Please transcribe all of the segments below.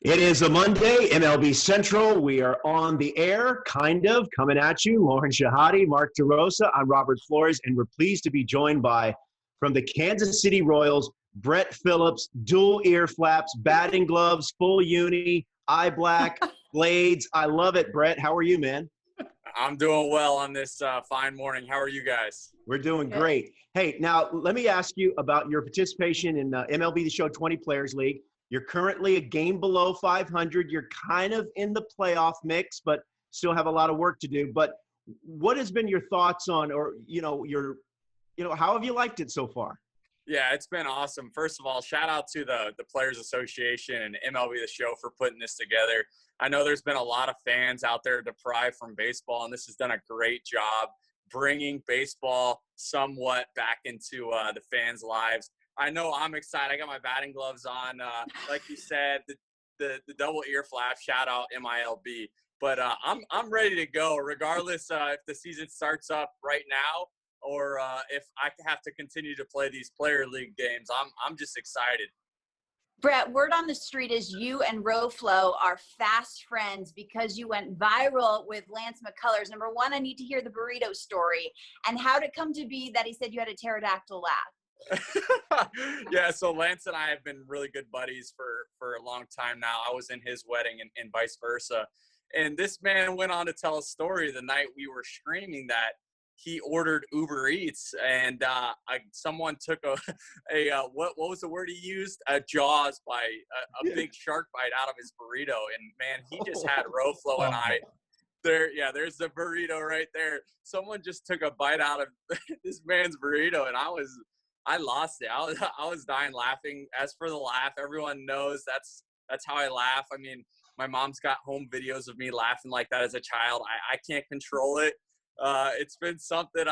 It is a Monday, MLB Central. We are on the air, kind of, coming at you. Lauren Shahadi, Mark DeRosa. I'm Robert Flores, and we're pleased to be joined by, from the Kansas City Royals, Brett Phillips, dual ear flaps, batting gloves, full uni, eye black, blades. I love it, Brett. How are you, man? I'm doing well on this fine morning. How are you guys? We're doing great. Hey, now let me ask you about your participation in MLB The Show 20 Players League. You're currently a game below 500. You're kind of in the playoff mix, but still have a lot of work to do. But what has been your thoughts on, or how have you liked it so far? Yeah, it's been awesome. First of all, shout out to the Players Association and MLB The Show for putting this together. I know there's been a lot of fans out there deprived from baseball, and this has done a great job bringing baseball somewhat back into the fans' lives. I know I'm excited. I got my batting gloves on. Like you said, the double ear flap, shout out MILB. But I'm ready to go, regardless if the season starts up right now or if I have to continue to play these player league games. I'm just excited. Brett, word on the street is you and Roflo are fast friends because you went viral with Lance McCullers. Number one, I need to hear the burrito story. And how did it come to be that he said you had a pterodactyl laugh? Yeah, so Lance and I have been really good buddies for a long time now. I was in his wedding and vice versa. And this man went on to tell a story the night we were streaming that he ordered Uber Eats, and someone took what was the word he used? A Jaws bite, a big shark bite out of his burrito. And man, he just had Roflo and I there. Yeah, there's the burrito right there. Someone just took a bite out of this man's burrito, and I lost it. I was dying laughing. As for the laugh, everyone knows that's how I laugh. I mean, my mom's got home videos of me laughing like that as a child. I can't control it. It's been something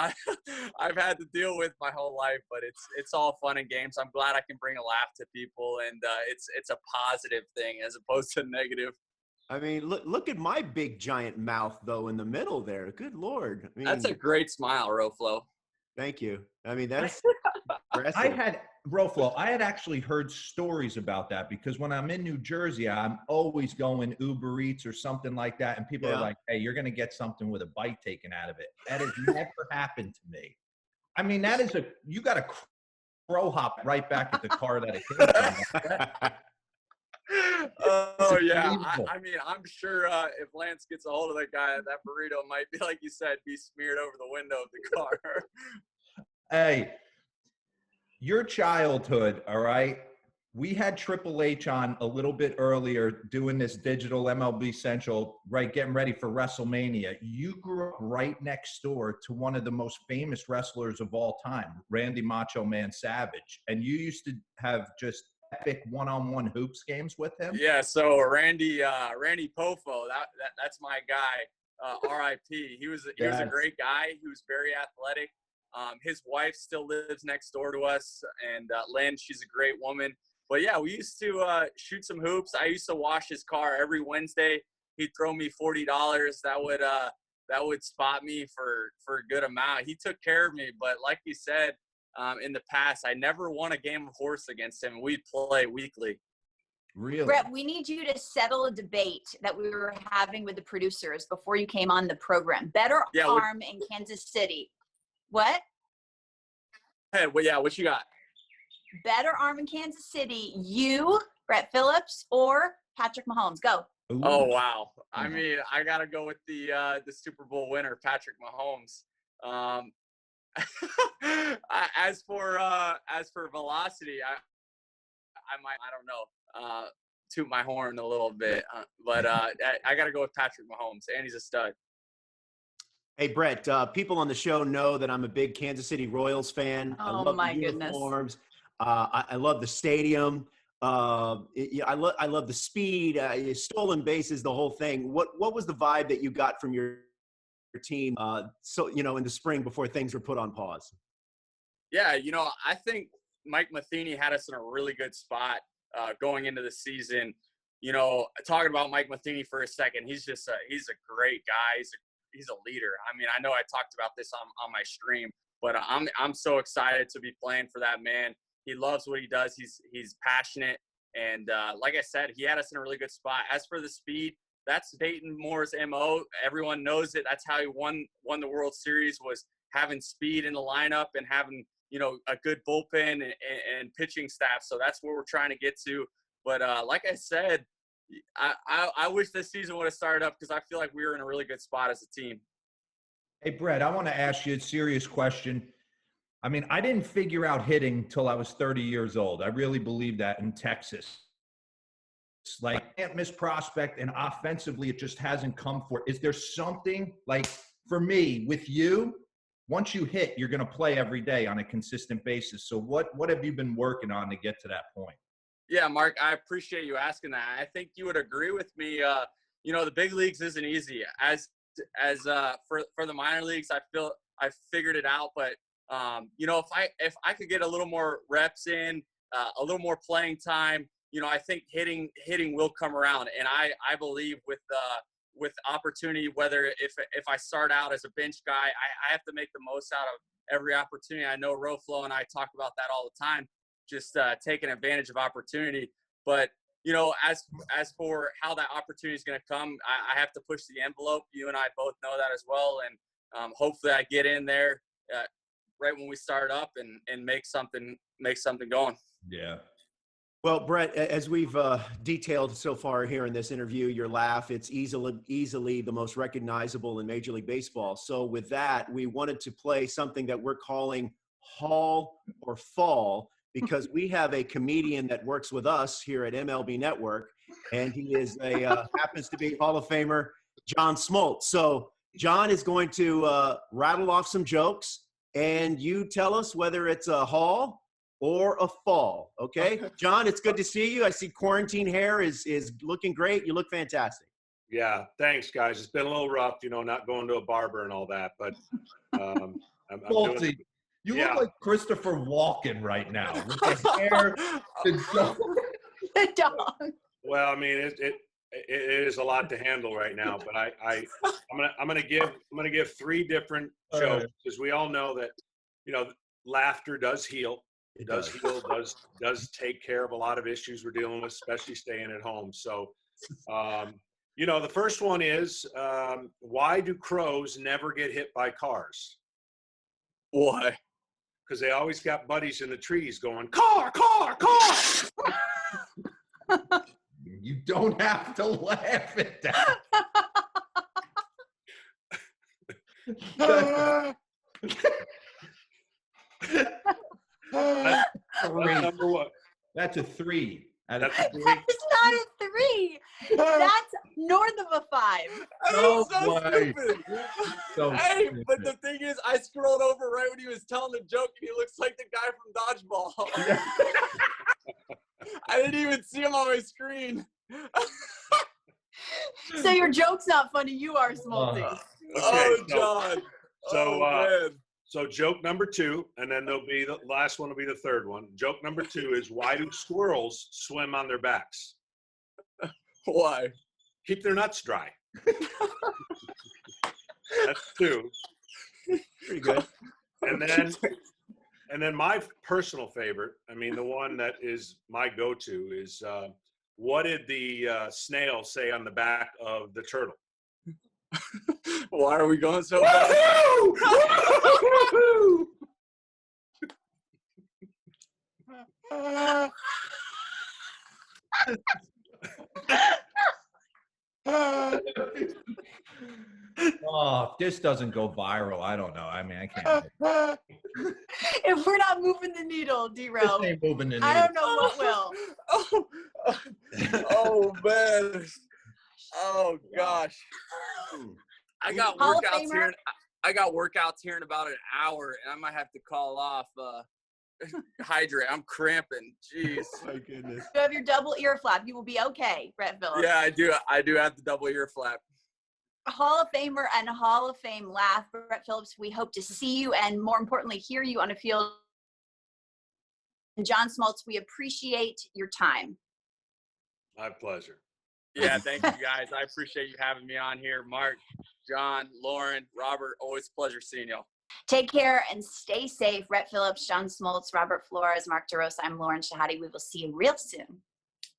I've had to deal with my whole life, but it's all fun and games. I'm glad I can bring a laugh to people, and it's a positive thing as opposed to negative. I mean, look at my big giant mouth though in the middle there. Good Lord. I mean, that's a great smile, Roflo. Thank you. I mean, that's Roflo, I had actually heard stories about that because when I'm in New Jersey, I'm always going Uber Eats or something like that. And people are like, hey, you're going to get something with a bite taken out of it. That has never happened to me. I mean, you got to crow hop right back at the car that it came from. Oh, yeah. I mean, I'm sure if Lance gets a hold of that guy, that burrito might be, like you said, be smeared over the window of the car. Hey, your childhood, all right? We had Triple H on a little bit earlier doing this digital MLB Central, right, getting ready for WrestleMania. You grew up right next door to one of the most famous wrestlers of all time, Randy Macho Man Savage. And you used to have just epic one-on-one hoops games with him? Yeah, so Randy Poffo, that's my guy, R.I.P. He was a great guy. He was very athletic. His wife still lives next door to us, and Lynn, she's a great woman. But yeah, we used to shoot some hoops. I used to wash his car every Wednesday. He'd throw me $40. That would spot me for a good amount. He took care of me, but like you said, in the past, I never won a game of horse against him. We'd play weekly. Really? Brett, we need you to settle a debate that we were having with the producers before you came on the program. Better arm in Kansas City. What? Hey, well, yeah, what you got? Better arm in Kansas City, you, Brett Phillips, or Patrick Mahomes? Go. Ooh. Oh, wow. I mean, I got to go with the Super Bowl winner, Patrick Mahomes. As for velocity, I don't know, toot my horn a little bit, but I got to go with Patrick Mahomes, and he's a stud. Hey, Brett, people on the show know that I'm a big Kansas City Royals fan. Oh, I love my the goodness. uniforms. I love the stadium. I love the speed, stolen bases, the whole thing. What was the vibe that you got from your team, in the spring before things were put on pause? Yeah, I think Mike Matheny had us in a really good spot going into the season. Talking about Mike Matheny for a second, he's a great guy. He's a leader. I mean, I know I talked about this on my stream, but I'm so excited to be playing for that man. He loves what he does. He's passionate. And like I said, he had us in a really good spot. As for the speed, that's Dayton Moore's MO. Everyone knows it. That's how he won the World Series, was having speed in the lineup and having, a good bullpen and pitching staff. So that's where we're trying to get to. But like I said, I wish this season would have started up, because I feel like we were in a really good spot as a team. Hey, Brett, I want to ask you a serious question. I mean, I didn't figure out hitting till I was 30 years old. I really believe that in Texas. It's like, can't miss prospect, and offensively, it just hasn't come for it. Is there something, like, for me, with you, once you hit, you're going to play every day on a consistent basis. So what have you been working on to get to that point? Yeah, Mark, I appreciate you asking that. I think you would agree with me. The big leagues isn't easy. As for the minor leagues, I feel I figured it out. But if I could get a little more reps in, a little more playing time, I think hitting will come around. And I believe with opportunity, whether if I start out as a bench guy, I have to make the most out of every opportunity. I know Roflo and I talk about that all the time, just taking advantage of opportunity. But as for how that opportunity is going to come, I have to push the envelope. You and I both know that as well. And hopefully I get in there right when we start up and make something going. Yeah. Well, Brett, as we've detailed so far here in this interview, your laugh, it's easily the most recognizable in Major League Baseball. So with that, we wanted to play something that we're calling Hall or Fall, because we have a comedian that works with us here at MLB Network, and he is happens to be Hall of Famer John Smoltz. So John is going to rattle off some jokes, and you tell us whether it's a Hall or a fall. Okay. John, it's good to see you. I see quarantine hair is looking great. You look fantastic. Yeah, thanks, guys. It's been a little rough, not going to a barber and all that, but I'm doing. You look like Christopher Walken right now with the hair, the dog. The dog. Well, I mean, it is a lot to handle right now, but I'm gonna give three different jokes, because we all know that laughter does heal. It does heal, does take care of a lot of issues we're dealing with, especially staying at home. So, the first one is, why do crows never get hit by cars? Why? Because they always got buddies in the trees going, car, car, car. You don't have to laugh at that. That's number one. That's a 3. That's not a 3. That's north of a 5. So stupid. Hey, but the thing is, I scrolled over right when he was telling the joke, and he looks like the guy from Dodgeball. I didn't even see him on my screen. So your joke's not funny. You are, Smoltz. John. So joke number 2, and then the last one will be the third one. Joke number 2 is, why do squirrels swim on their backs? Why? Keep their nuts dry. That's 2. Pretty good. And then my personal favorite, I mean, the one that is my go-to is, what did the snail say on the back of the turtle? Why are we going so fast? Oh, if this doesn't go viral, I don't know. I mean, I can't. If we're not moving the needle, D-Row, This ain't moving the needle. I don't know what will. Oh, man. Oh, gosh. I got workouts here in about an hour, and I might have to call off. Hydrate. I'm cramping. Jeez. My goodness. You have your double ear flap. You will be okay, Brett Phillips. Yeah, I do. I do have the double ear flap. Hall of Famer and Hall of Fame laugh, Brett Phillips. We hope to see you and, more importantly, hear you on a field. And John Smoltz, we appreciate your time. My pleasure. Yeah, thank you, guys. I appreciate you having me on here. Mark, John, Lauren, Robert, always a pleasure seeing y'all. Take care and stay safe. Brett Phillips, John Smoltz, Robert Flores, Mark DeRosa. I'm Lauren Shahadi. We will see you real soon.